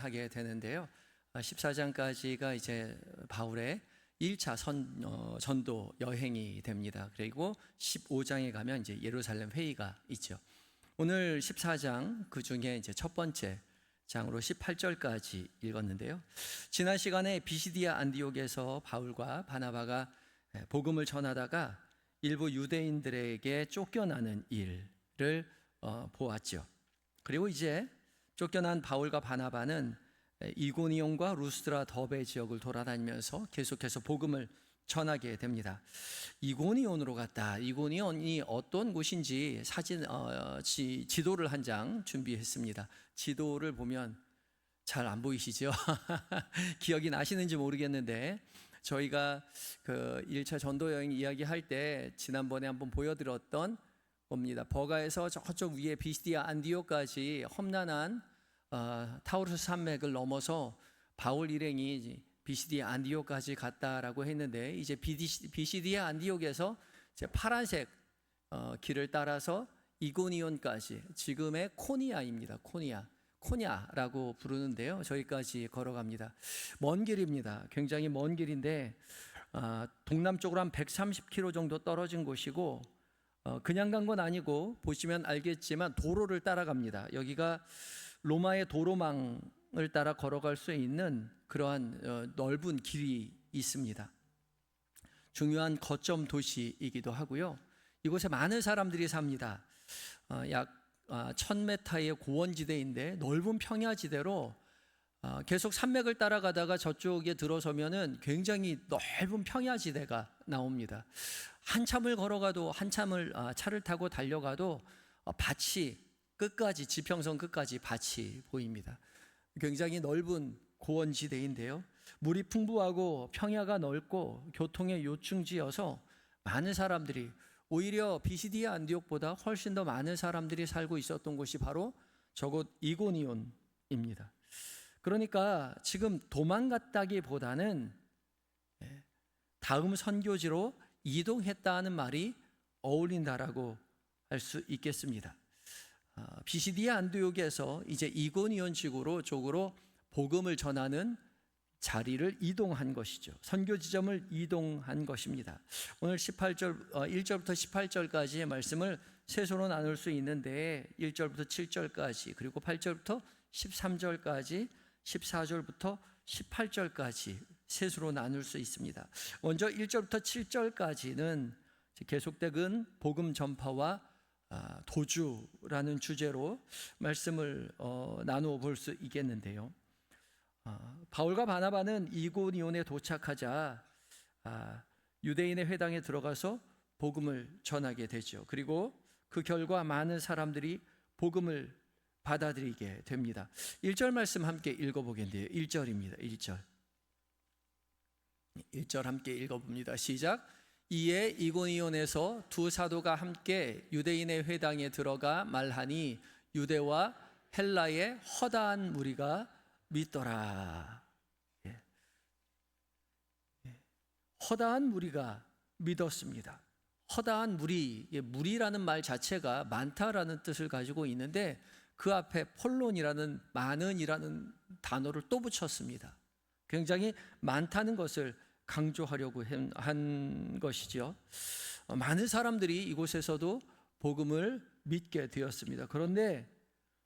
하게 되는데요. 14장까지가 이제 바울의 1차 전도 여행이 됩니다. 그리고 15장에 가면 이제 예루살렘 회의가 있죠. 오늘 14장 그 중에 이제 첫 번째 장으로 18절까지 읽었는데요. 지난 시간에 비시디아 안디옥에서 바울과 바나바가 복음을 전하다가 일부 유대인들에게 쫓겨나는 일을 보았죠. 그리고 이제 쫓겨난 바울과 바나바는 이고니온과 루스드라 더베 지역을 돌아다니면서 계속해서 복음을 전하게 됩니다. 이고니온으로 갔다. 이고니온이 어떤 곳인지 지도를 한 장 준비했습니다. 지도를 보면 잘 안 보이시죠? 기억이 나시는지 모르겠는데 저희가 그 1차 전도 여행 이야기할 때 지난번에 한번 보여드렸던 겁니다. 버가에서 저쪽 위에 비시디아 안디옥까지 험난한 타우루스 산맥을 넘어서 바울 일행이 비시디아 안디옥까지 갔다라고 했는데, 이제 비시디아 안디옥에서 이제 파란색 길을 따라서 이고니온까지, 지금의 코니아입니다. 코냐라고 부르는데요. 저기까지 걸어갑니다. 먼 길입니다. 굉장히 먼 길인데 동남쪽으로 한 130km 정도 떨어진 곳이고, 그냥 간 건 아니고 보시면 알겠지만 도로를 따라갑니다. 여기가 로마의 도로망을 따라 걸어갈 수 있는 그러한 넓은 길이 있습니다. 중요한 거점 도시이기도 하고요. 이곳에 많은 사람들이 삽니다. 약 1000m의 고원지대인데 넓은 평야지대로 계속 산맥을 따라가다가 저쪽에 들어서면은 굉장히 넓은 평야지대가 나옵니다. 한참을 걸어가도 차를 타고 달려가도 밭이 끝까지, 지평선 끝까지 밭이 보입니다. 굉장히 넓은 고원지대인데요. 물이 풍부하고 평야가 넓고 교통의 요충지여서 많은 사람들이, 오히려 비시디아 안디옥보다 훨씬 더 많은 사람들이 살고 있었던 곳이 바로 저곳 이고니온입니다. 그러니까 지금 도망갔다기보다는 다음 선교지로 이동했다는 말이 어울린다라고 할 수 있겠습니다. 비시디아 안디옥에서 이제 이고니온 쪽으로 복음을 전하는 자리를 이동한 것이죠. 선교 지점을 이동한 것입니다. 오늘 1절부터 18절까지의 말씀을 셋으로 나눌 수 있는데, 1절부터 7절까지, 그리고 8절부터 13절까지, 14절부터 18절까지 셋으로 나눌 수 있습니다. 먼저 1절부터 7절까지는 계속된 복음 전파와 도주라는 주제로 말씀을 나누어 볼 수 있겠는데요. 바울과 바나바는 이고니온에 도착하자 유대인의 회당에 들어가서 복음을 전하게 되죠. 그리고 그 결과 많은 사람들이 복음을 받아들이게 됩니다. 1절 말씀 함께 읽어보겠는데요. 1절입니다. 1절 함께 읽어봅니다. 시작. 이에 이고니온에서 두 사도가 함께 유대인의 회당에 들어가 말하니 유대와 헬라의 허다한 무리가 믿더라. 허다한 무리가 믿었습니다. 허다한 무리라는 말 자체가 많다라는 뜻을 가지고 있는데, 그 앞에 폴론이라는, 많은이라는 단어를 또 붙였습니다. 굉장히 많다는 것을 강조하려고 한 것이죠. 많은 사람들이 이곳에서도 복음을 믿게 되었습니다. 그런데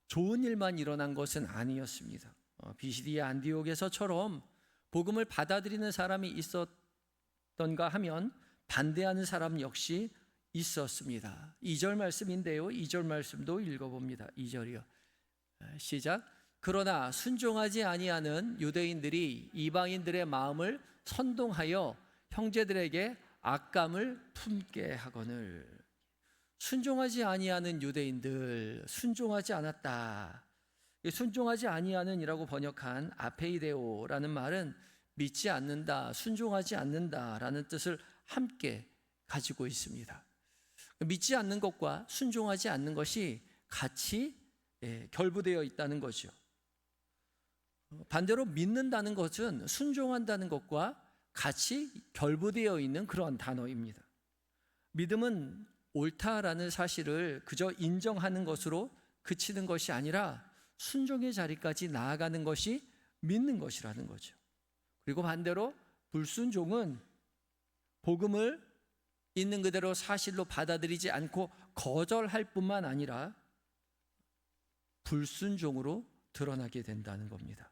좋은 일만 일어난 것은 아니었습니다. 비시디아 안디옥에서처럼 복음을 받아들이는 사람이 있었던가 하면 반대하는 사람 역시 있었습니다. 2절 말씀인데요. 2절 말씀도 읽어봅니다. 2절이요. 시작. 그러나 순종하지 아니하는 유대인들이 이방인들의 마음을 선동하여 형제들에게 악감을 품게 하거늘. 순종하지 아니하는 유대인들, 순종하지 않았다. 순종하지 아니하는이라고 번역한 아페이데오라는 말은 믿지 않는다, 순종하지 않는다라는 뜻을 함께 가지고 있습니다. 믿지 않는 것과 순종하지 않는 것이 같이 결부되어 있다는 거죠. 반대로 믿는다는 것은 순종한다는 것과 같이 결부되어 있는 그런 단어입니다. 믿음은 옳다라는 사실을 그저 인정하는 것으로 그치는 것이 아니라 순종의 자리까지 나아가는 것이 믿는 것이라는 거죠. 그리고 반대로 불순종은 복음을 있는 그대로 사실로 받아들이지 않고 거절할 뿐만 아니라 불순종으로 드러나게 된다는 겁니다.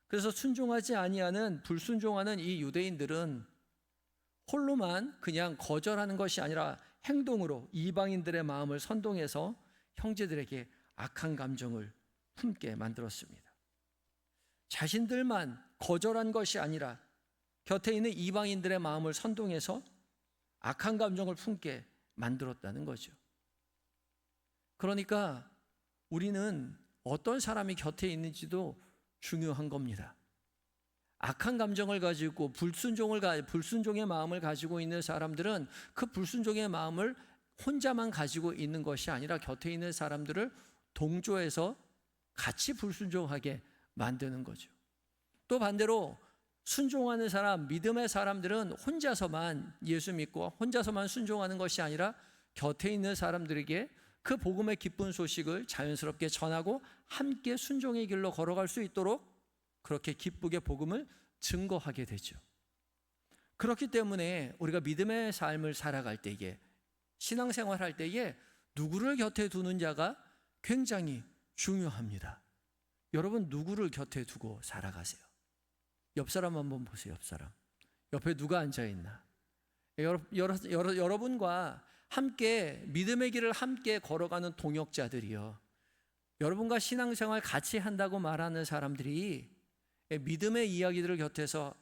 그래서 순종하지 아니하는 불순종하는 이 유대인들은 홀로만 그냥 거절하는 것이 아니라 행동으로 이방인들의 마음을 선동해서 형제들에게 악한 감정을 품게 만들었습니다. 자신들만 거절한 것이 아니라 곁에 있는 이방인들의 마음을 선동해서 악한 감정을 품게 만들었다는 거죠. 그러니까 우리는 어떤 사람이 곁에 있는지도 중요한 겁니다. 악한 감정을 가지고 불순종의 마음을 가지고 있는 사람들은 그 불순종의 마음을 혼자만 가지고 있는 것이 아니라 곁에 있는 사람들을 동조해서 같이 불순종하게 만드는 거죠. 또 반대로 순종하는 사람, 믿음의 사람들은 혼자서만 예수 믿고 혼자서만 순종하는 것이 아니라 곁에 있는 사람들에게 그 복음의 기쁜 소식을 자연스럽게 전하고 함께 순종의 길로 걸어갈 수 있도록 그렇게 기쁘게 복음을 증거하게 되죠. 그렇기 때문에 우리가 믿음의 삶을 살아갈 때에, 신앙생활할 때에 누구를 곁에 두는 자가 굉장히 중요합니다. 여러분, 누구를 곁에 두고 살아가세요? 옆 사람 한번 보세요. 옆 사람. 옆에 누가 앉아 있나? 여러분과 함께 믿음의 길을 함께 걸어가는 동역자들이요, 여러분과 신앙생활 같이 한다고 말하는 사람들이 믿음의 이야기들을 곁에서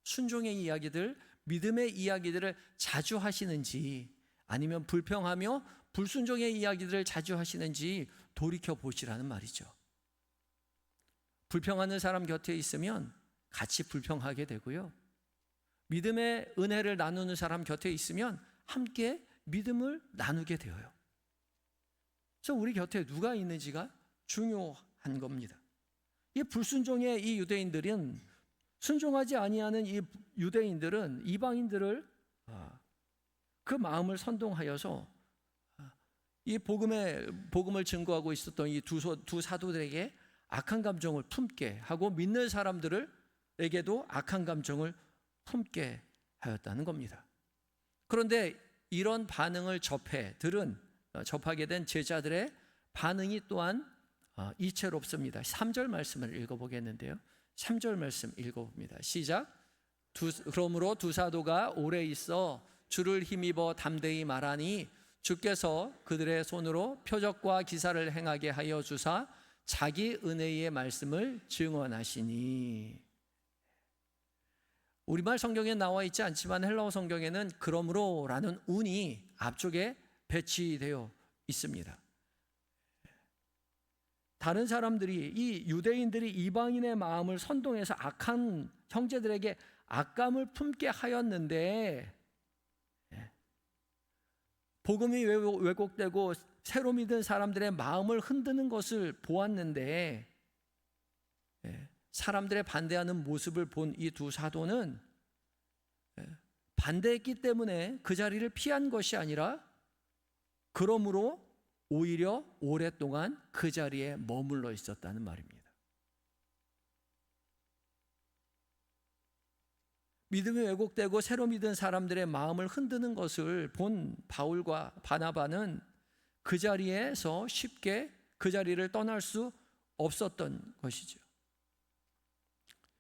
순종의 이야기들, 믿음의 이야기들을 자주 하시는지, 아니면 불평하며 불순종의 이야기들을 자주 하시는지 돌이켜 보시라는 말이죠. 불평하는 사람 곁에 있으면 같이 불평하게 되고요, 믿음의 은혜를 나누는 사람 곁에 있으면 함께 믿음을 나누게 되어요. 그래서 우리 곁에 누가 있는지가 중요한 겁니다. 이 불순종의 이 유대인들은, 순종하지 아니하는 이 유대인들은 이방인들을 그 마음을 선동하여서 이 복음을 증거하고 있었던 이 두 사도들에게 악한 감정을 품게 하고 믿는 사람들에게도 악한 감정을 품게 하였다는 겁니다. 그런데 이런 반응을 접하게 된 제자들의 반응이 또한 이채롭습니다. 3절 말씀을 읽어보겠는데요. 3절 말씀 읽어봅니다. 시작. 그러므로 두 사도가 오래 있어 주를 힘입어 담대히 말하니 주께서 그들의 손으로 표적과 기사를 행하게 하여 주사 자기 은혜의 말씀을 증언하시니. 우리말 성경에 나와 있지 않지만 헬라어 성경에는 그러므로라는 운이 앞쪽에 배치되어 있습니다. 다른 사람들이, 이 유대인들이 이방인의 마음을 선동해서 악한 형제들에게 악감을 품게 하였는데, 복음이 왜곡되고 새로 믿은 사람들의 마음을 흔드는 것을 보았는데, 사람들의 반대하는 모습을 본 이 두 사도는 반대했기 때문에 그 자리를 피한 것이 아니라, 그러므로 오히려 오랫동안 그 자리에 머물러 있었다는 말입니다. 믿음이 왜곡되고 새로 믿은 사람들의 마음을 흔드는 것을 본 바울과 바나바는 그 자리에서 쉽게 그 자리를 떠날 수 없었던 것이죠.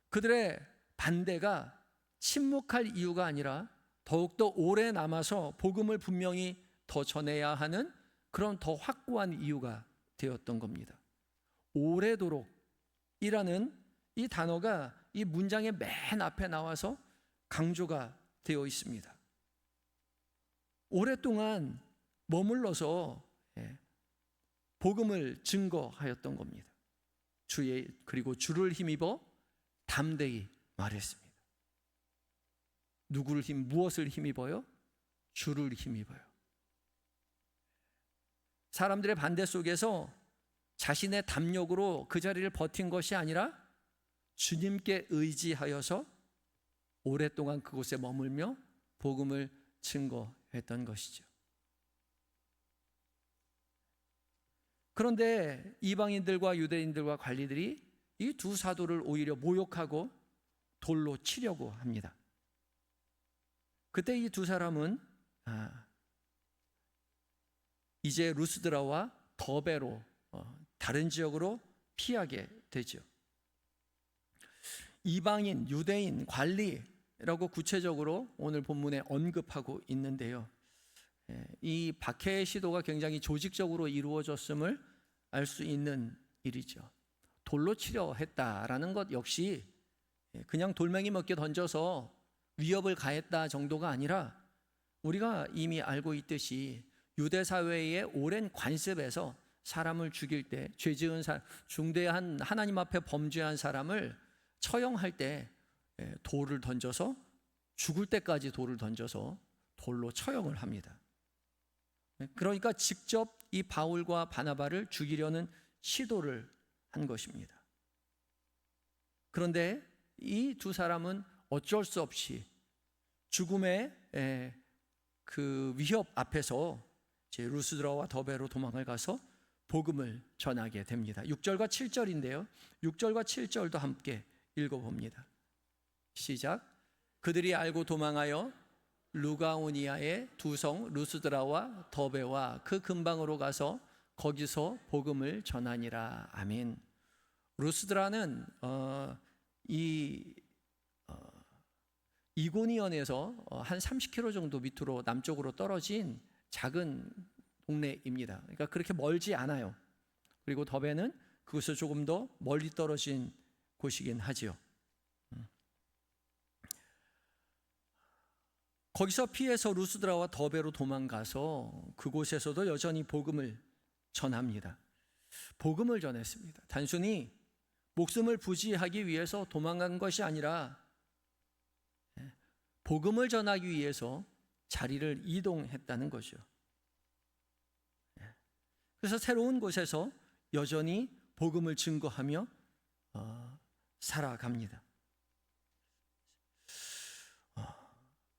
그들의 반대가 침묵할 이유가 아니라 더욱더 오래 남아서 복음을 분명히 더 전해야 하는 그런 더 확고한 이유가 되었던 겁니다. 오래도록이라는 이 단어가 이 문장의 맨 앞에 나와서 강조가 되어 있습니다. 오랫동안 머물러서 복음을 증거하였던 겁니다. 그리고 주를 힘입어 담대히 말했습니다. 무엇을 힘입어요? 주를 힘입어요. 사람들의 반대 속에서 자신의 담력으로 그 자리를 버틴 것이 아니라 주님께 의지하여서 오랫동안 그곳에 머물며 복음을 증거했던 것이죠. 그런데 이방인들과 유대인들과 관리들이 이 두 사도를 오히려 모욕하고 돌로 치려고 합니다. 그때 이 두 사람은 이제 루스드라와 더베로 다른 지역으로 피하게 되죠. 이방인, 유대인, 관리라고 구체적으로 오늘 본문에 언급하고 있는데요. 이 박해의 시도가 굉장히 조직적으로 이루어졌음을 알 수 있는 일이죠. 돌로 치려 했다라는 것 역시 그냥 돌멩이 몇 개 던져서 위협을 가했다 정도가 아니라 우리가 이미 알고 있듯이 유대 사회의 오랜 관습에서 사람을 죽일 때 죄 지은 중대한 하나님 앞에 범죄한 사람을 처형할 때 돌을 던져서 죽을 때까지 돌을 던져서 돌로 처형을 합니다. 그러니까 직접 이 바울과 바나바를 죽이려는 시도를 한 것입니다. 그런데 이 두 사람은 어쩔 수 없이 죽음의 그 위협 앞에서 이제 루스드라와 더베로 도망을 가서 복음을 전하게 됩니다. 6절과 7절인데요. 6절과 7절도 함께 읽어봅니다. 시작. 그들이 알고 도망하여 루가오니아의 두 성 루스드라와 더베와 그 근방으로 가서 거기서 복음을 전하니라. 아멘. 루스드라는 이고니온에서 한 30km 정도 밑으로 남쪽으로 떨어진 작은 동네입니다. 그러니까 그렇게 멀지 않아요. 그리고 더베는 그것에서 조금 더 멀리 떨어진 곳이긴 하지요. 거기서 피해서 루스드라와 더베로 도망가서 그곳에서도 여전히 복음을 전합니다. 복음을 전했습니다. 단순히 목숨을 부지하기 위해서 도망간 것이 아니라 복음을 전하기 위해서 자리를 이동했다는 거죠. 그래서 새로운 곳에서 여전히 복음을 증거하며 살아갑니다.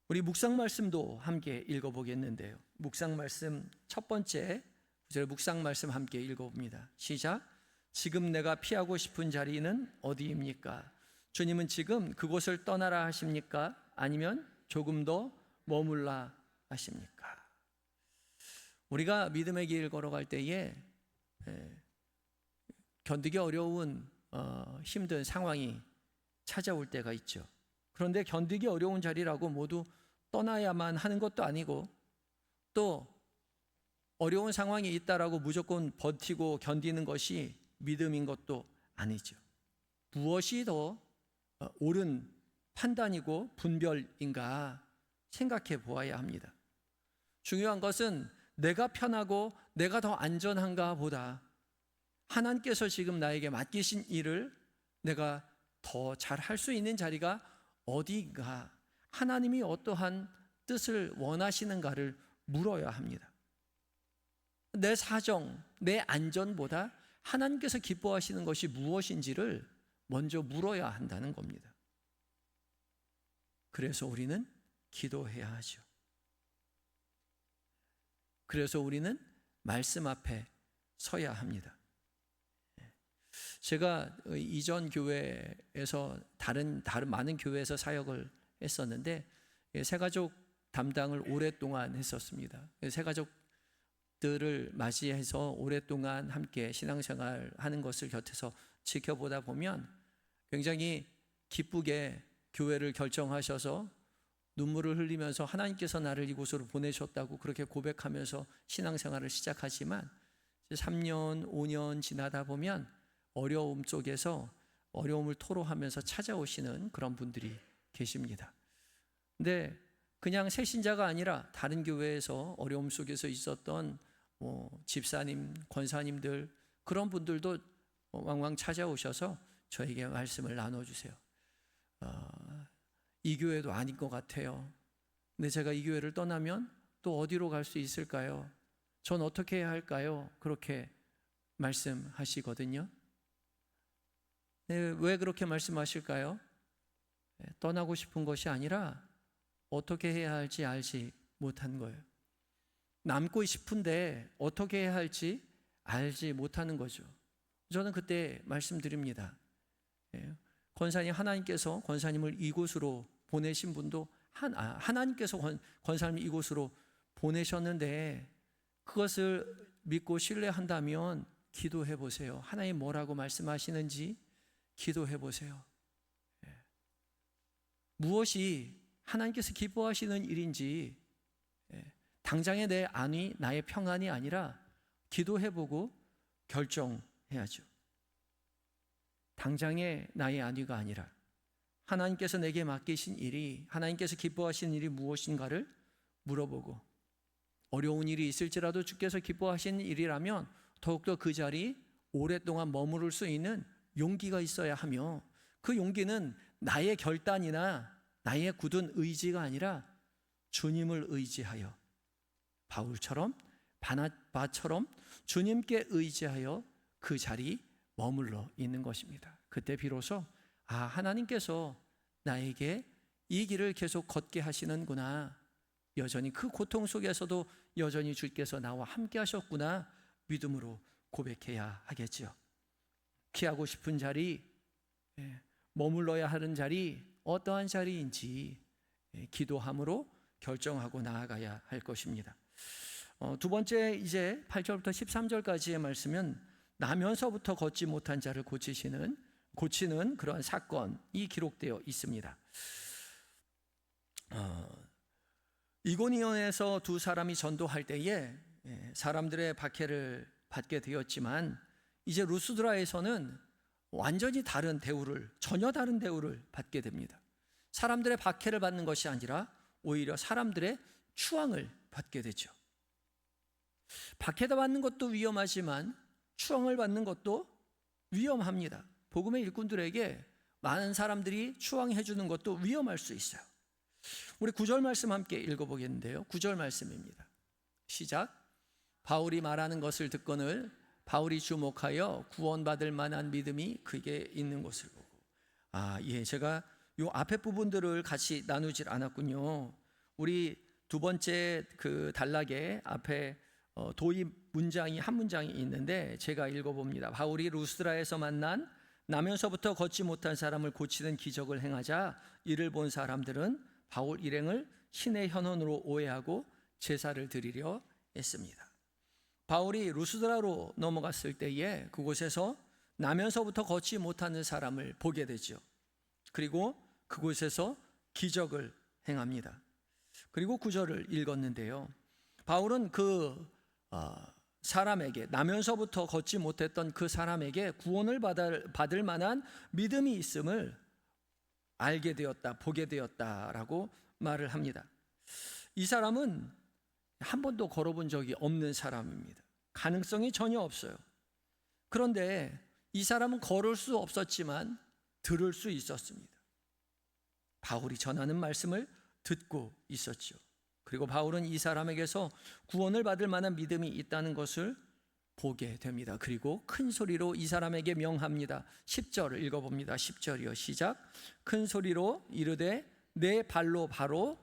우리 묵상 말씀도 함께 읽어보겠는데요. 묵상 말씀 첫 번째 구절 묵상 말씀 함께 읽어봅니다. 시작. 지금 내가 피하고 싶은 자리는 어디입니까? 주님은 지금 그곳을 떠나라 하십니까? 아니면 조금 더 머물라 하십니까? 우리가 믿음의 길 걸어갈 때에 견디기 어려운 힘든 상황이 찾아올 때가 있죠. 그런데 견디기 어려운 자리라고 모두 떠나야만 하는 것도 아니고 또 어려운 상황이 있다라고 무조건 버티고 견디는 것이 믿음인 것도 아니죠. 무엇이 더 옳은 판단이고 분별인가 생각해 보아야 합니다. 중요한 것은 내가 편하고 내가 더 안전한가 보다 하나님께서 지금 나에게 맡기신 일을 내가 더 잘 할 수 있는 자리가 어디인가, 하나님이 어떠한 뜻을 원하시는가를 물어야 합니다. 내 사정, 내 안전보다 하나님께서 기뻐하시는 것이 무엇인지를 먼저 물어야 한다는 겁니다. 그래서 우리는 기도해야 하죠. 그래서 우리는 말씀 앞에 서야 합니다. 제가 이전 교회에서 다른 많은 교회에서 사역을 했었는데 새가족 담당을 오랫동안 했었습니다. 새가족들을 맞이해서 오랫동안 함께 신앙생활하는 것을 곁에서 지켜보다 보면 굉장히 기쁘게 교회를 결정하셔서 눈물을 흘리면서 하나님께서 나를 이곳으로 보내셨다고 그렇게 고백하면서 신앙생활을 시작하지만 3년, 5년 지나다 보면 어려움 속에서 어려움을 토로하면서 찾아오시는 그런 분들이 계십니다. 근데 그냥 새 신자가 아니라 다른 교회에서 어려움 속에서 있었던 집사님, 권사님들 그런 분들도 왕왕 찾아오셔서 저에게 말씀을 나눠주세요. 이 교회도 아닌 것 같아요. 근데 제가 이 교회를 떠나면 또 어디로 갈 수 있을까요? 전 어떻게 해야 할까요? 그렇게 말씀하시거든요. 왜 그렇게 말씀하실까요? 떠나고 싶은 것이 아니라 어떻게 해야 할지 알지 못한 거예요. 남고 싶은데 어떻게 해야 할지 알지 못하는 거죠. 저는 그때 말씀드립니다. 권사님, 하나님께서 권사님을 이곳으로 보내신 분도 하나님께서 권사님을 이곳으로 보내셨는데 그것을 믿고 신뢰한다면 기도해 보세요. 하나님 뭐라고 말씀하시는지 기도해 보세요. 무엇이 하나님께서 기뻐하시는 일인지 당장의 내 안위, 나의 평안이 아니라 기도해보고 결정해야죠. 당장의 나의 안위가 아니라 하나님께서 내게 맡기신 일이, 하나님께서 기뻐하시는 일이 무엇인가를 물어보고, 어려운 일이 있을지라도 주께서 기뻐하시는 일이라면 더욱더 그 자리 오랫동안 머무를 수 있는 용기가 있어야 하며, 그 용기는 나의 결단이나 나의 굳은 의지가 아니라 주님을 의지하여, 바울처럼 바나바처럼 주님께 의지하여 그 자리 머물러 있는 것입니다. 그때 비로소 하나님께서 나에게 이 길을 계속 걷게 하시는구나, 여전히 그 고통 속에서도 여전히 주께서 나와 함께 하셨구나 믿음으로 고백해야 하겠지요. 피하고 싶은 자리, 머물러야 하는 자리, 어떠한 자리인지 기도함으로 결정하고 나아가야 할 것입니다. 두 번째, 이제 8절부터 13절까지의 말씀은 나면서부터 걷지 못한 자를 고치는 그러한 사건이 기록되어 있습니다. 이고니온에서 두 사람이 전도할 때에 사람들의 박해를 받게 되었지만, 이제 루스드라에서는 완전히 다른 대우를, 전혀 다른 대우를 받게 됩니다. 사람들의 박해를 받는 것이 아니라 오히려 사람들의 추앙을 받게 되죠. 박해다 받는 것도 위험하지만 추앙을 받는 것도 위험합니다. 복음의 일꾼들에게 많은 사람들이 추앙해 주는 것도 위험할 수 있어요. 우리 9절 말씀 함께 읽어보겠는데요. 9절 말씀입니다. 시작. 바울이 말하는 것을 듣거늘 바울이 주목하여 구원받을 만한 믿음이 그에게 있는 것을 보고. 제가 요 앞에 부분들을 같이 나누질 않았군요. 우리 두 번째 그 단락에 앞에 도입 문장이 한 문장이 있는데 제가 읽어봅니다. 바울이 루스드라에서 만난 나면서부터 걷지 못한 사람을 고치는 기적을 행하자 이를 본 사람들은 바울 일행을 신의 현원으로 오해하고 제사를 드리려 했습니다. 바울이 루스드라로 넘어갔을 때에 그곳에서 나면서부터 걷지 못하는 사람을 보게 되죠. 그리고 그곳에서 기적을 행합니다. 그리고 9절을 읽었는데요. 바울은 그 사람에게, 나면서부터 걷지 못했던 그 사람에게 구원을 받을 만한 믿음이 있음을 알게 되었다, 보게 되었다라고 말을 합니다. 이 사람은 한 번도 걸어본 적이 없는 사람입니다. 가능성이 전혀 없어요. 그런데 이 사람은 걸을 수 없었지만 들을 수 있었습니다. 바울이 전하는 말씀을 듣고 있었죠. 그리고 바울은 이 사람에게서 구원을 받을 만한 믿음이 있다는 것을 보게 됩니다. 그리고 큰 소리로 이 사람에게 명합니다. 10절을 읽어봅니다. 10절이요. 시작. 큰 소리로 이르되 내 발로 바로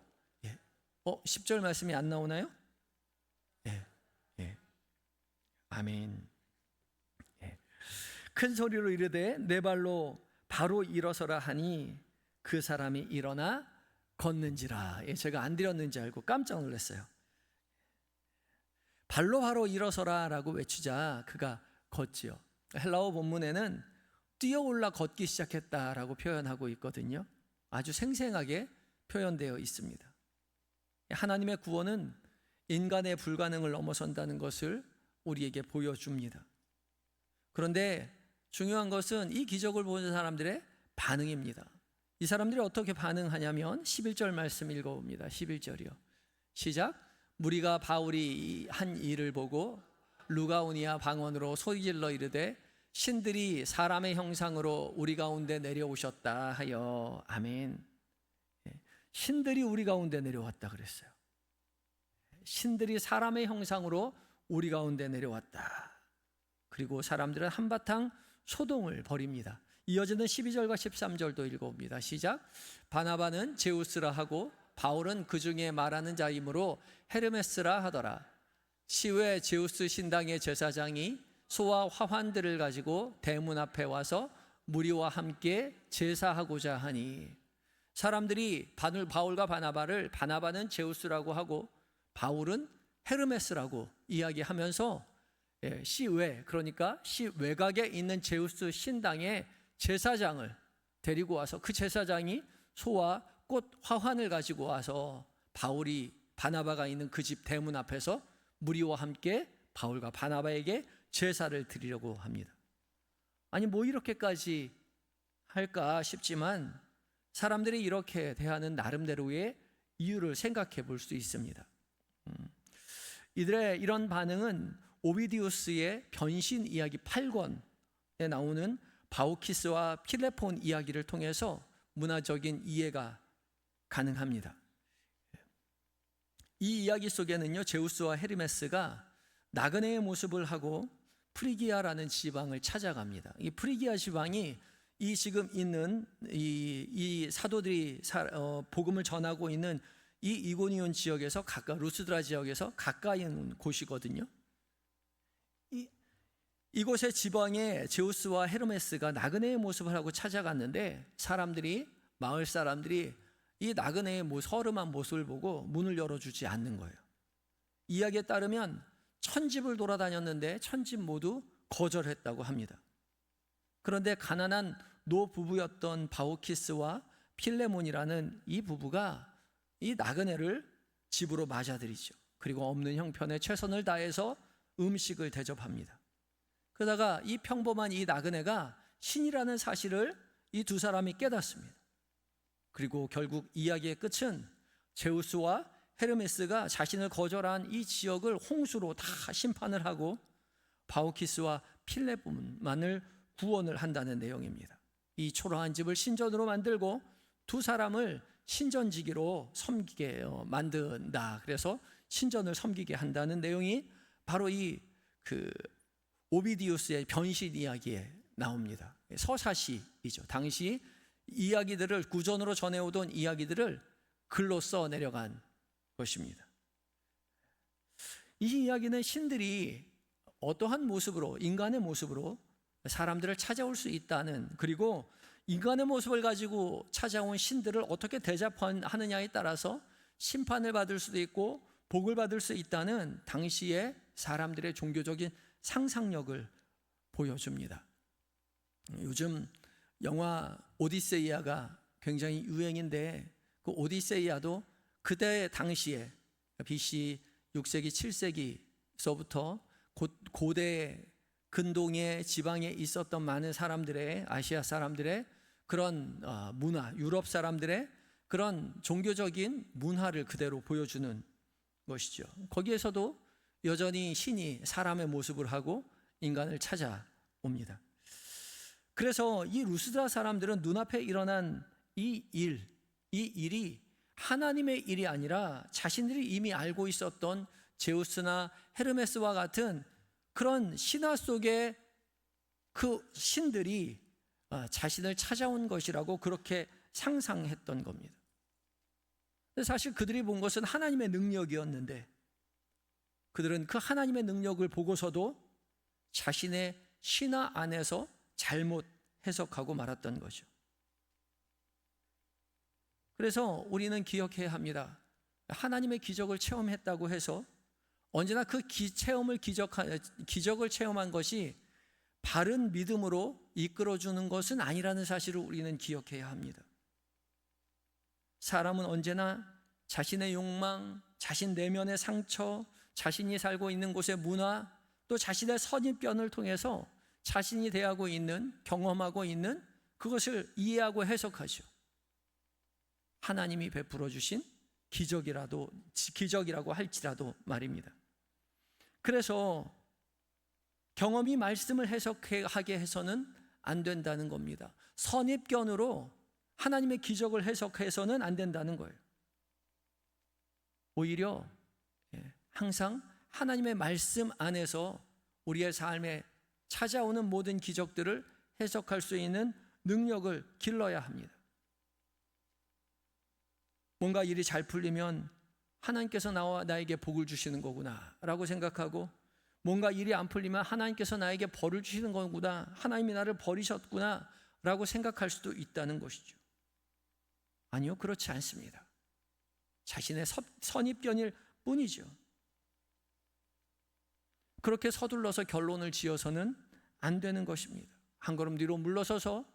10절 말씀이 안 나오나요? 아멘. 큰 소리로 이르되 내 발로 바로 일어서라 하니 그 사람이 일어나 걷는지라. 제가 안 드렸는지 알고 깜짝 놀랐어요. 발로 바로 일어서라라고 외치자 그가 걷지요. 헬라어 본문에는 뛰어올라 걷기 시작했다라고 표현하고 있거든요. 아주 생생하게 표현되어 있습니다. 하나님의 구원은 인간의 불가능을 넘어선다는 것을 우리에게 보여줍니다. 그런데 중요한 것은 이 기적을 보는 사람들의 반응입니다. 이 사람들이 어떻게 반응하냐면 11절 말씀 읽어봅니다. 11절이요. 시작. 무리가 바울이 한 일을 보고 루가오니아 방언으로 소리질러 이르되 신들이 사람의 형상으로 우리 가운데 내려오셨다 하여. 아멘. 신들이 우리 가운데 내려왔다 그랬어요. 신들이 사람의 형상으로 우리 가운데 내려왔다. 그리고 사람들은 한바탕 소동을 벌입니다. 이어지는 12절과 13절도 읽어봅니다. 시작. 바나바는 제우스라 하고 바울은 그 중에 말하는 자이므로 헤르메스라 하더라. 시외 제우스 신당의 제사장이 소와 화환들을 가지고 대문 앞에 와서 무리와 함께 제사하고자 하니, 사람들이 바울과 바나바를, 바나바는 제우스라고 하고 바울은 헤르메스라고 이야기하면서 시외, 그러니까 시외곽에 있는 제우스 신당의 제사장을 데리고 와서 그 제사장이 소와 꽃 화환을 가지고 와서 바울이 바나바가 있는 그 집 대문 앞에서 무리와 함께 바울과 바나바에게 제사를 드리려고 합니다. 아니 뭐 이렇게까지 할까 싶지만 사람들이 이렇게 대하는 나름대로의 이유를 생각해 볼 수 있습니다. 이들의 이런 반응은 오비디우스의 변신 이야기 8권에 나오는 바우키스와 필레폰 이야기를 통해서 문화적인 이해가 가능합니다. 이 이야기 속에는요, 제우스와 헤르메스가 나그네의 모습을 하고 프리기아라는 지방을 찾아갑니다. 이 프리기아 지방이 이 지금 있는 이 사도들이 복음을 전하고 있는 이 이고니온 지역에서 루스드라 지역에서 가까이 있는 곳이거든요. 이곳의 지방에 제우스와 헤르메스가 나그네의 모습을 하고 찾아갔는데 마을 사람들이 이 나그네의 허름한 모습을 보고 문을 열어주지 않는 거예요. 이야기에 따르면 1000집을 돌아다녔는데 1000집 모두 거절했다고 합니다. 그런데 가난한 노부부였던 바우키스와 필레몬이라는 이 부부가 이 나그네를 집으로 맞아들이죠. 그리고 없는 형편에 최선을 다해서 음식을 대접합니다. 그러다가 이 평범한 이 나그네가 신이라는 사실을 이 두 사람이 깨닫습니다. 그리고 결국 이야기의 끝은 제우스와 헤르메스가 자신을 거절한 이 지역을 홍수로 다 심판을 하고 바우키스와 필레몬만을 구원을 한다는 내용입니다. 이 초라한 집을 신전으로 만들고 두 사람을 신전지기로 섬기게 만든다. 그래서 신전을 섬기게 한다는 내용이 바로 이 오비디우스의 변신 이야기에 나옵니다. 서사시이죠. 당시 이야기들을 구전으로 전해오던 이야기들을 글로 써 내려간 것입니다. 이 이야기는 신들이 어떠한 모습으로, 인간의 모습으로 사람들을 찾아올 수 있다는, 그리고 인간의 모습을 가지고 찾아온 신들을 어떻게 대접하느냐에 따라서 심판을 받을 수도 있고 복을 받을 수 있다는 당시의 사람들의 종교적인 상상력을 보여줍니다. 요즘 영화 오디세이아가 굉장히 유행인데 그 오디세이아도 그때 당시에 BC 6세기 7세기서부터 고대 근동의 지방에 있었던 많은 사람들의, 아시아 사람들의 그런 문화, 유럽 사람들의 그런 종교적인 문화를 그대로 보여주는 것이죠. 거기에서도 여전히 신이 사람의 모습을 하고 인간을 찾아옵니다. 그래서 이 루스드라 사람들은 눈앞에 일어난 이 일이 하나님의 일이 아니라 자신들이 이미 알고 있었던 제우스나 헤르메스와 같은 그런 신화 속의 그 신들이 자신을 찾아온 것이라고 그렇게 상상했던 겁니다. 사실 그들이 본 것은 하나님의 능력이었는데 그들은 그 하나님의 능력을 보고서도 자신의 신화 안에서 잘못 해석하고 말았던 거죠. 그래서 우리는 기억해야 합니다. 하나님의 기적을 체험했다고 해서 언제나 그 기적을 체험한 것이 바른 믿음으로 이끌어주는 것은 아니라는 사실을 우리는 기억해야 합니다. 사람은 언제나 자신의 욕망, 자신 내면의 상처, 자신이 살고 있는 곳의 문화, 또 자신의 선입견을 통해서 자신이 대하고 있는, 경험하고 있는 그것을 이해하고 해석하죠. 하나님이 베풀어 주신 기적이라고 할지라도 말입니다. 그래서 경험이 말씀을 해석하게 해서는 안 된다는 겁니다. 선입견으로 하나님의 기적을 해석해서는 안 된다는 거예요. 오히려 항상 하나님의 말씀 안에서 우리의 삶에 찾아오는 모든 기적들을 해석할 수 있는 능력을 길러야 합니다. 뭔가 일이 잘 풀리면 하나님께서 나에게 복을 주시는 거구나 라고 생각하고, 뭔가 일이 안 풀리면 하나님께서 나에게 벌을 주시는 거구나, 하나님이 나를 버리셨구나 라고 생각할 수도 있다는 것이죠. 아니요, 그렇지 않습니다. 자신의 선입견일 뿐이죠. 그렇게 서둘러서 결론을 지어서는 안 되는 것입니다. 한 걸음 뒤로 물러서서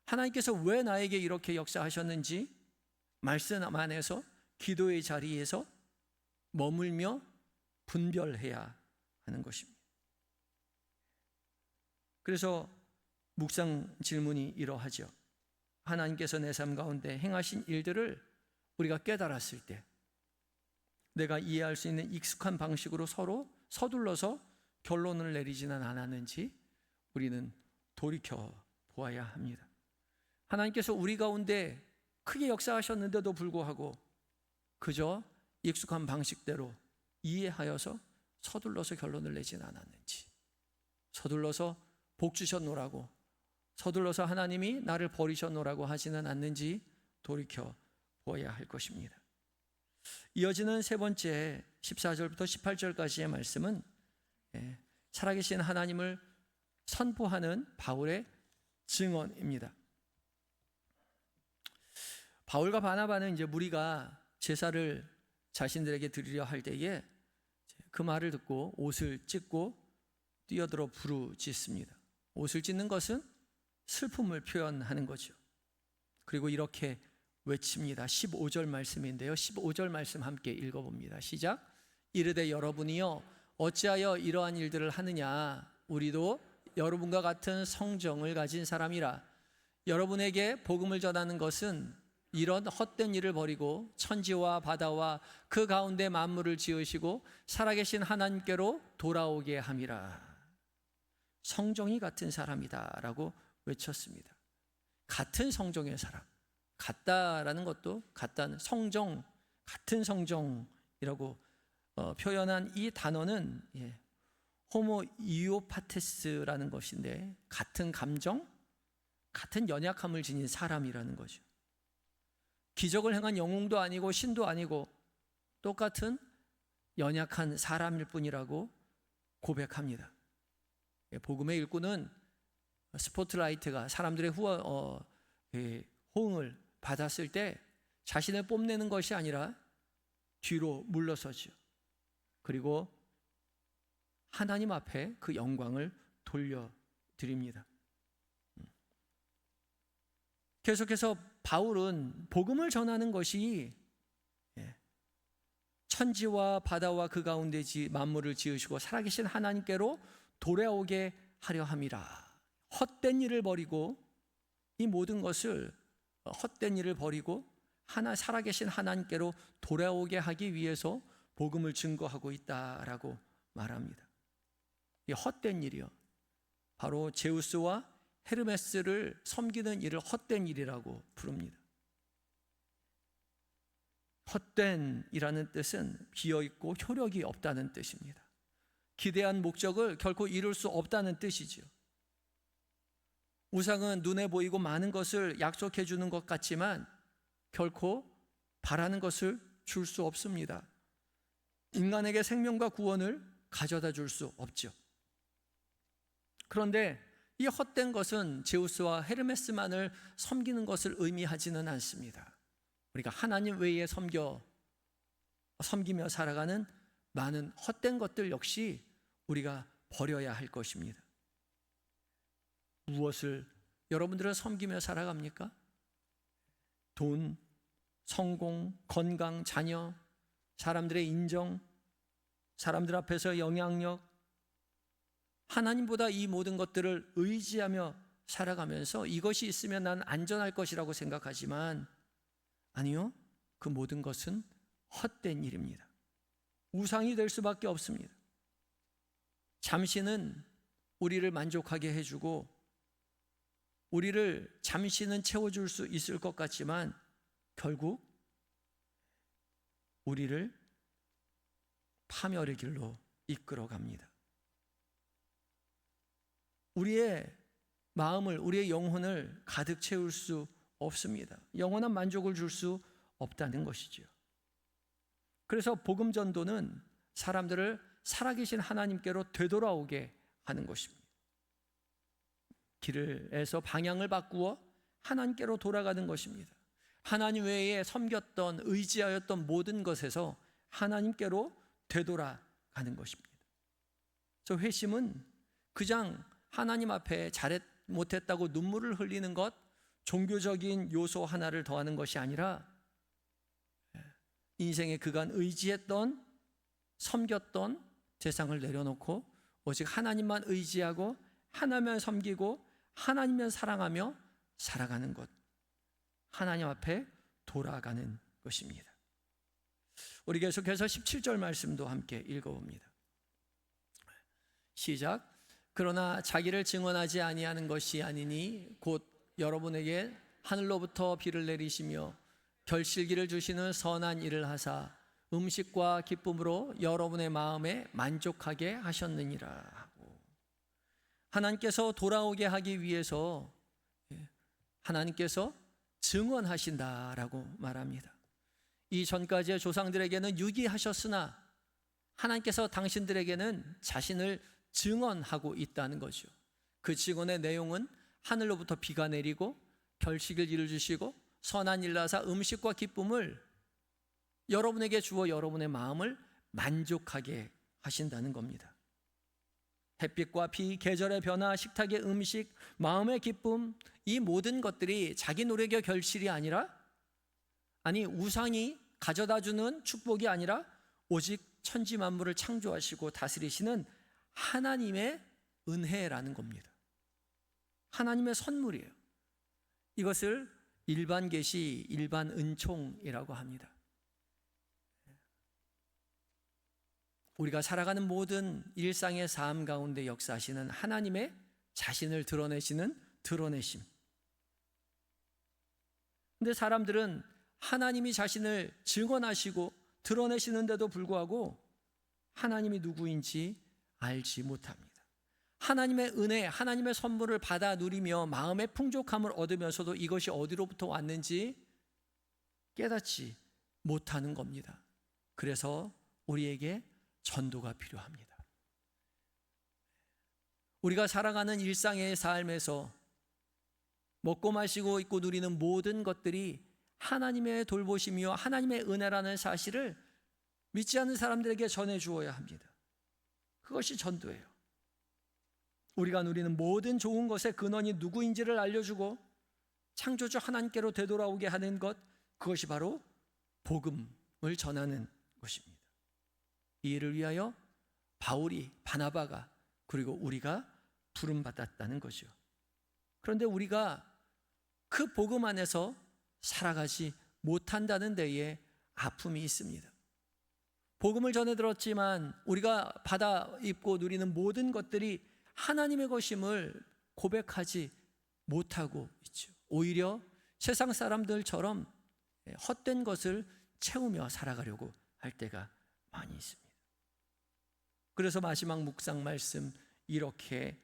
하나님께서 왜 나에게 이렇게 역사하셨는지 말씀 안에서, 기도의 자리에서 머물며 분별해야 하는 것입니다. 그래서 묵상 질문이 이러하죠. 하나님께서 내 삶 가운데 행하신 일들을 우리가 깨달았을 때 내가 이해할 수 있는 익숙한 방식으로 서로 서둘러서 결론을 내리지는 않았는지 우리는 돌이켜 보아야 합니다. 하나님께서 우리 가운데 크게 역사하셨는데도 불구하고 그저 익숙한 방식대로 이해하여서 서둘러서 결론을 내지는 않았는지, 서둘러서 복 주셨노라고, 서둘러서 하나님이 나를 버리셨노라고 하지는 않는지 돌이켜 보아야 할 것입니다. 이어지는 세 번째 14절부터 18절까지의 말씀은 살아계신 하나님을 선포하는 바울의 증언입니다. 바울과 바나바는 이제 무리가 제사를 자신들에게 드리려 할 때에 그 말을 듣고 옷을 찢고 뛰어들어 부르짖습니다. 옷을 찢는 것은 슬픔을 표현하는 거죠. 그리고 이렇게 외칩니다. 15절 말씀인데요, 15절 말씀 함께 읽어봅니다. 시작. 이르되 여러분이요 어찌하여 이러한 일들을 하느냐. 우리도 여러분과 같은 성정을 가진 사람이라. 여러분에게 복음을 전하는 것은 이런 헛된 일을 버리고 천지와 바다와 그 가운데 만물을 지으시고 살아계신 하나님께로 돌아오게 함이라. 성정이 같은 사람이다 라고 외쳤습니다. 같은 성정의 사람, 같다라는 것도 같다는 성정, 같은 성정이라고 표현한 이 단어는 호모이오파테스라는 것인데 같은 감정, 같은 연약함을 지닌 사람이라는 거죠. 기적을 행한 영웅도 아니고 신도 아니고 똑같은 연약한 사람일 뿐이라고 고백합니다. 복음의 일꾼은 스포트라이트가 사람들의 호응을 받았을 때 자신을 뽐내는 것이 아니라 뒤로 물러서죠. 그리고 하나님 앞에 그 영광을 돌려드립니다. 계속해서 바울은 복음을 전하는 것이 천지와 바다와 그 가운데 만물을 지으시고 살아계신 하나님께로 돌아오게 하려 함이라. 헛된 일을 버리고 이 모든 것을 헛된 일을 버리고 살아계신 하나님께로 돌아오게 하기 위해서 복음을 증거하고 있다라고 말합니다. 이 헛된 일이요, 바로 제우스와 헤르메스를 섬기는 일을 헛된 일이라고 부릅니다. 헛된이라는 뜻은 비어있고 효력이 없다는 뜻입니다. 기대한 목적을 결코 이룰 수 없다는 뜻이죠. 우상은 눈에 보이고 많은 것을 약속해 주는 것 같지만 결코 바라는 것을 줄 수 없습니다. 인간에게 생명과 구원을 가져다 줄 수 없죠. 그런데 이 헛된 것은 제우스와 헤르메스만을 섬기는 것을 의미하지는 않습니다. 우리가 하나님 외에 섬기며 살아가는 많은 헛된 것들 역시 우리가 버려야 할 것입니다. 무엇을 여러분들은 섬기며 살아갑니까? 돈, 성공, 건강, 자녀, 사람들의 인정, 사람들 앞에서 영향력, 하나님보다 이 모든 것들을 의지하며 살아가면서 이것이 있으면 난 안전할 것이라고 생각하지만 아니요, 그 모든 것은 헛된 일입니다. 우상이 될 수밖에 없습니다. 잠시는 우리를 만족하게 해주고 우리를 잠시는 채워줄 수 있을 것 같지만 결국 우리를 파멸의 길로 이끌어갑니다. 우리의 마음을, 우리의 영혼을 가득 채울 수 없습니다. 영원한 만족을 줄 수 없다는 것이죠. 그래서 복음 전도는 사람들을 살아계신 하나님께로 되돌아오게 하는 것입니다. 길에서 방향을 바꾸어 하나님께로 돌아가는 것입니다. 하나님 외에 섬겼던, 의지하였던 모든 것에서 하나님께로 되돌아가는 것입니다. 저 회심은 그냥 하나님 앞에 못했다고 눈물을 흘리는 것, 종교적인 요소 하나를 더하는 것이 아니라 인생에 그간 의지했던, 섬겼던 세상을 내려놓고 오직 하나님만 의지하고 하나님만 섬기고 하나님만 사랑하며 살아가는 것, 하나님 앞에 돌아가는 것입니다. 우리 계속해서 17절 말씀도 함께 읽어봅니다. 시작. 그러나 자기를 증언하지 아니하는 것이 아니니 곧 여러분에게 하늘로부터 비를 내리시며 결실기를 주시는 선한 일을 하사 음식과 기쁨으로 여러분의 마음에 만족하게 하셨느니라 하고, 하나님께서 돌아오게 하기 위해서 하나님께서 증언하신다라고 말합니다. 이 전까지의 조상들에게는 유기하셨으나 하나님께서 당신들에게는 자신을 증언하고 있다는 거죠. 그 증언의 내용은 하늘로부터 비가 내리고 결실을 이루시고 선한 일을 하사 음식과 기쁨을 여러분에게 주어 여러분의 마음을 만족하게 하신다는 겁니다. 햇빛과 비, 계절의 변화, 식탁의 음식, 마음의 기쁨, 이 모든 것들이 자기 노력의 결실이 아니라, 아니 우상이 가져다주는 축복이 아니라 오직 천지 만물을 창조하시고 다스리시는 하나님의 은혜라는 겁니다. 하나님의 선물이에요. 이것을 일반 계시, 일반 은총이라고 합니다. 우리가 살아가는 모든 일상의 삶 가운데 역사하시는 하나님의 자신을 드러내시는 드러내심. 근데 사람들은 하나님이 자신을 증언하시고 드러내시는데도 불구하고 하나님이 누구인지 알지 못합니다. 하나님의 은혜, 하나님의 선물을 받아 누리며 마음의 풍족함을 얻으면서도 이것이 어디로부터 왔는지 깨닫지 못하는 겁니다. 그래서 우리에게 전도가 필요합니다. 우리가 살아가는 일상의 삶에서 먹고 마시고 입고 누리는 모든 것들이 하나님의 돌보심이요 하나님의 은혜라는 사실을 믿지 않는 사람들에게 전해 주어야 합니다. 그것이 전도예요. 우리가 누리는 모든 좋은 것의 근원이 누구인지를 알려주고 창조주 하나님께로 되돌아오게 하는 것, 그것이 바로 복음을 전하는 것입니다. 이 일을 위하여 바울이, 바나바가, 그리고 우리가 부름받았다는 거죠. 그런데 우리가 그 복음 안에서 살아가지 못한다는 데에 아픔이 있습니다. 복음을 전해 들었지만 우리가 받아 입고 누리는 모든 것들이 하나님의 것임을 고백하지 못하고 있죠. 오히려 세상 사람들처럼 헛된 것을 채우며 살아가려고 할 때가 많이 있습니다. 그래서 마지막 묵상 말씀 이렇게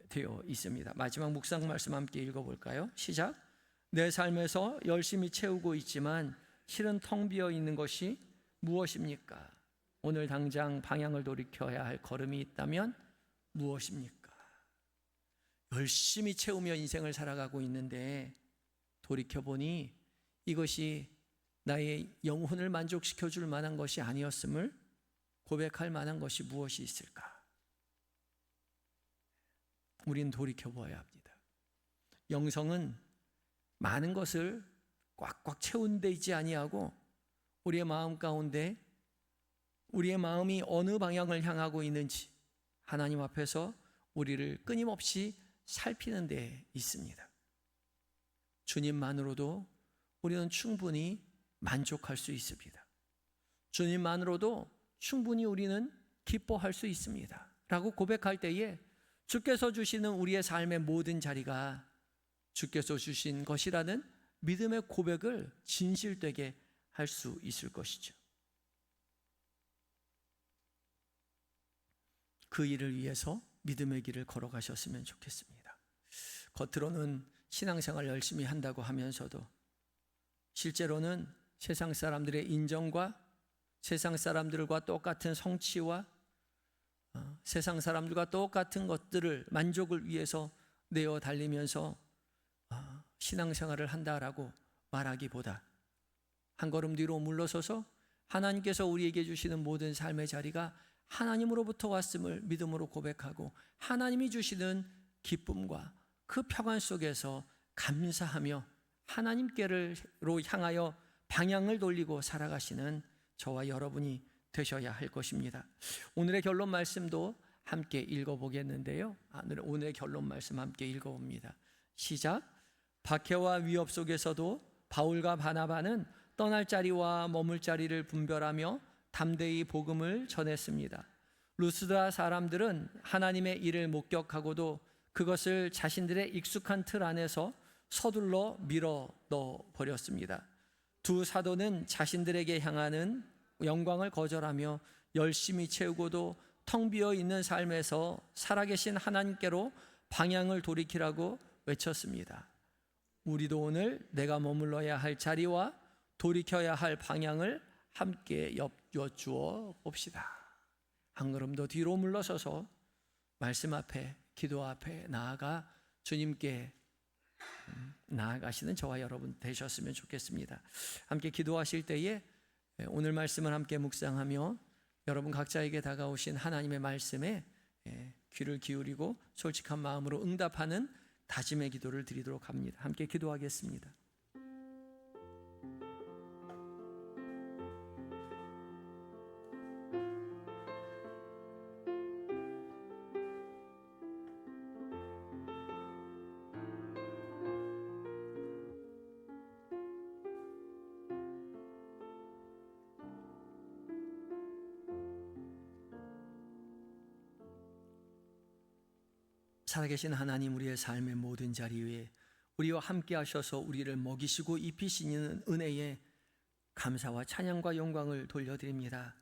되어 있습니다. 마지막 묵상 말씀 함께 읽어볼까요? 시작. 내 삶에서 열심히 채우고 있지만 실은 텅 비어 있는 것이 무엇입니까? 오늘 당장 방향을 돌이켜야 할 걸음이 있다면 무엇입니까? 열심히 채우며 인생을 살아가고 있는데 돌이켜보니 이것이 나의 영혼을 만족시켜 줄 만한 것이 아니었음을 고백할 만한 것이 무엇이 있을까? 우린 돌이켜보아야 합니다. 영성은 많은 것을 꽉꽉 채운 데 있지 아니하고 우리의 마음 가운데 우리의 마음이 어느 방향을 향하고 있는지 하나님 앞에서 우리를 끊임없이 살피는 데 있습니다. 주님만으로도 우리는 충분히 만족할 수 있습니다. 주님만으로도 충분히 우리는 기뻐할 수 있습니다 라고 고백할 때에 주께서 주시는 우리의 삶의 모든 자리가 주께서 주신 것이라는 믿음의 고백을 진실되게 할 수 있을 것이죠. 그 일을 위해서 믿음의 길을 걸어가셨으면 좋겠습니다. 겉으로는 신앙생활 열심히 한다고 하면서도 실제로는 세상 사람들의 인정과 세상 사람들과 똑같은 성취와 세상 사람들과 똑같은 것들을 만족을 위해서 내어 달리면서 신앙생활을 한다라고 말하기보다 한 걸음 뒤로 물러서서 하나님께서 우리에게 주시는 모든 삶의 자리가 하나님으로부터 왔음을 믿음으로 고백하고 하나님이 주시는 기쁨과 그 평안 속에서 감사하며 하나님께로 향하여 방향을 돌리고 살아가시는 저와 여러분이 되셔야 할 것입니다. 오늘의 결론 말씀도 함께 읽어보겠는데요. 오늘의 결론 말씀 함께 읽어봅니다. 시작. 박해와 위협 속에서도 바울과 바나바는 떠날 자리와 머물 자리를 분별하며 담대히 복음을 전했습니다. 루스드라 사람들은 하나님의 일을 목격하고도 그것을 자신들의 익숙한 틀 안에서 서둘러 밀어 넣어 버렸습니다. 두 사도는 자신들에게 향하는 영광을 거절하며 열심히 채우고도 텅 비어 있는 삶에서 살아계신 하나님께로 방향을 돌이키라고 외쳤습니다. 우리도 오늘 내가 머물러야 할 자리와 돌이켜야 할 방향을 함께 여쭈어 봅시다. 한 걸음 더 뒤로 물러서서 말씀 앞에, 기도 앞에 나아가 주님께 나아가시는 저와 여러분 되셨으면 좋겠습니다. 함께 기도하실 때에 오늘 말씀을 함께 묵상하며 여러분 각자에게 다가오신 하나님의 말씀에 귀를 기울이고 솔직한 마음으로 응답하는 다짐의 기도를 드리도록 합니다. 함께 기도하겠습니다. 살아계신 하나님, 우리의 삶의 모든 자리에 우리와 함께 하셔서 우리를 먹이시고 입히시는 은혜에 감사와 찬양과 영광을 돌려드립니다.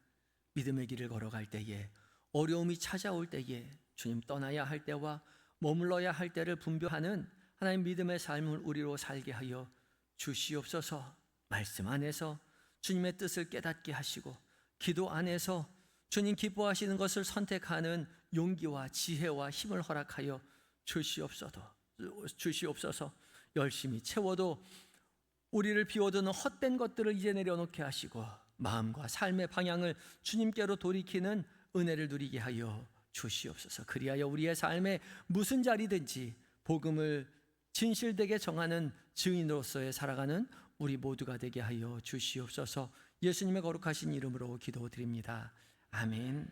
믿음의 길을 걸어갈 때에, 어려움이 찾아올 때에, 주님 떠나야 할 때와 머물러야 할 때를 분별하는 하나님 믿음의 삶을 우리로 살게 하여 주시옵소서. 말씀 안에서 주님의 뜻을 깨닫게 하시고 기도 안에서 주님 기뻐하시는 것을 선택하는 용기와 지혜와 힘을 허락하여 주시옵소서. 열심히 채워도 우리를 비워두는 헛된 것들을 이제 내려놓게 하시고 마음과 삶의 방향을 주님께로 돌이키는 은혜를 누리게 하여 주시옵소서. 그리하여 우리의 삶에 무슨 자리든지 복음을 진실되게 정하는 증인으로서의 살아가는 우리 모두가 되게 하여 주시옵소서. 예수님의 거룩하신 이름으로 기도드립니다. 아멘.